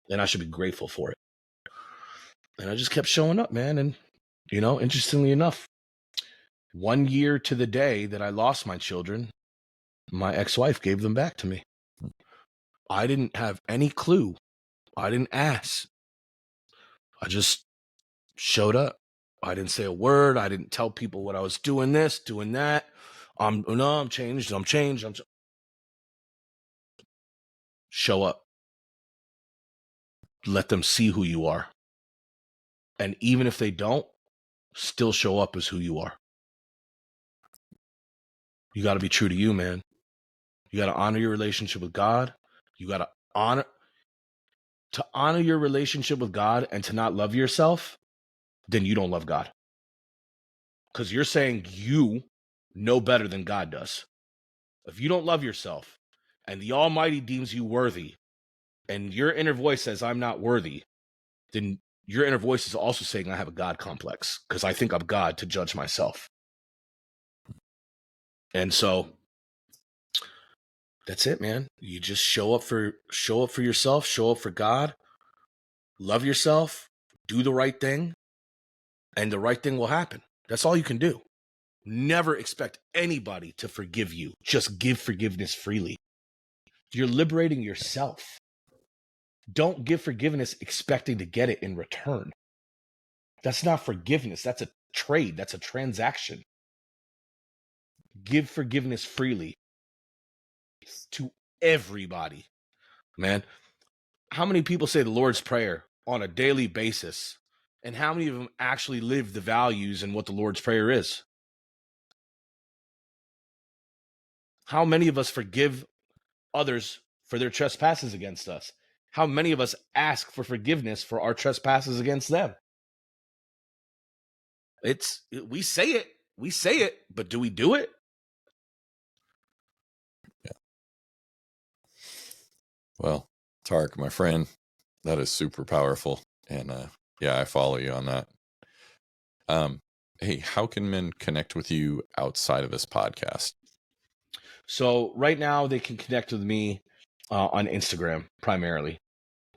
[SPEAKER 2] And I should be grateful for it. And I just kept showing up, man. And, interestingly enough, 1 year to the day that I lost my children, my ex-wife gave them back to me. I didn't have any clue. I didn't ask. I just showed up. I didn't say a word. I didn't tell people what I was doing this, doing that. I'm changed. Show up. Let them see who you are. And even if they don't, still show up as who you are. You got to be true to you, man. You got to honor your relationship with God. You got to honor your relationship with God and to not love yourself, then you don't love God. Because you're saying you know better than God does. If you don't love yourself and the Almighty deems you worthy and your inner voice says, I'm not worthy, then your inner voice is also saying, I have a God complex because I think I'm God to judge myself. And so that's it, man. You just show up for yourself, show up for God, love yourself, do the right thing, and the right thing will happen. That's all you can do. Never expect anybody to forgive you. Just give forgiveness freely. You're liberating yourself. Don't give forgiveness expecting to get it in return. That's not forgiveness. That's a trade. That's a transaction. Give forgiveness freely to everybody. Man, how many people say the Lord's Prayer on a daily basis? And how many of them actually live the values and what the Lord's Prayer is? How many of us forgive others for their trespasses against us? How many of us ask for forgiveness for our trespasses against them? We say it, but do we do it?
[SPEAKER 1] Yeah. Well, Tarek, my friend, that is super powerful. And yeah, I follow you on that. Hey, how can men connect with you outside of this podcast?
[SPEAKER 2] So right now they can connect with me on Instagram primarily.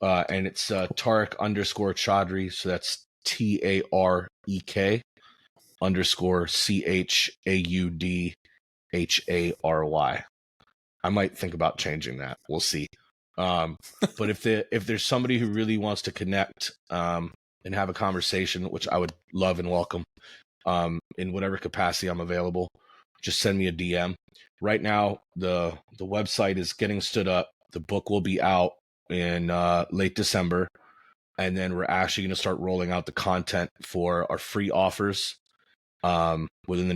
[SPEAKER 2] And it's Tarek _Chaudhary. So that's TAREK _CHAUDHARY. I might think about changing that. We'll see. But if there's somebody who really wants to connect and have a conversation, which I would love and welcome, in whatever capacity I'm available, just send me a DM. Right now, the website is getting stood up. The book will be out in late December. And then we're actually going to start rolling out the content for our free offers ideally within the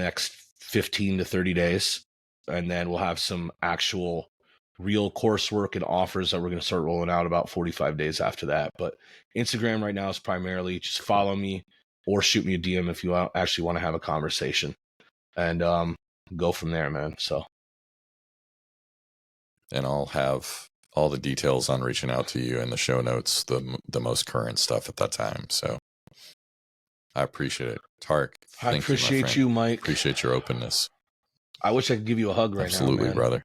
[SPEAKER 2] next 15 to 30 days. And then we'll have some actual real coursework and offers that we're going to start rolling out about 45 days after that. But Instagram right now is primarily just follow me or shoot me a DM if you actually want to have a conversation, and go from there, man. So.
[SPEAKER 1] And I'll have all the details on reaching out to you in the show notes, the most current stuff at that time. So I appreciate it. Tarek,
[SPEAKER 2] I appreciate you, Mike.
[SPEAKER 1] Appreciate your openness.
[SPEAKER 2] I wish I could give you a hug right
[SPEAKER 1] Absolutely,
[SPEAKER 2] now, man.
[SPEAKER 1] brother.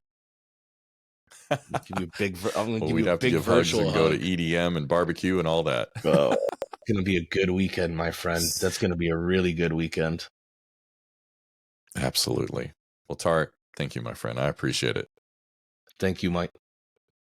[SPEAKER 2] Give you a big. I'm gonna give
[SPEAKER 1] we'd
[SPEAKER 2] you a
[SPEAKER 1] have
[SPEAKER 2] big
[SPEAKER 1] to give hugs and
[SPEAKER 2] hug.
[SPEAKER 1] go to EDM and barbecue and all that.
[SPEAKER 2] Oh, it's gonna be a good weekend, my friend. That's gonna be a really good weekend.
[SPEAKER 1] Absolutely. Well, Tarek, thank you, my friend. I appreciate it.
[SPEAKER 2] Thank you, Mike.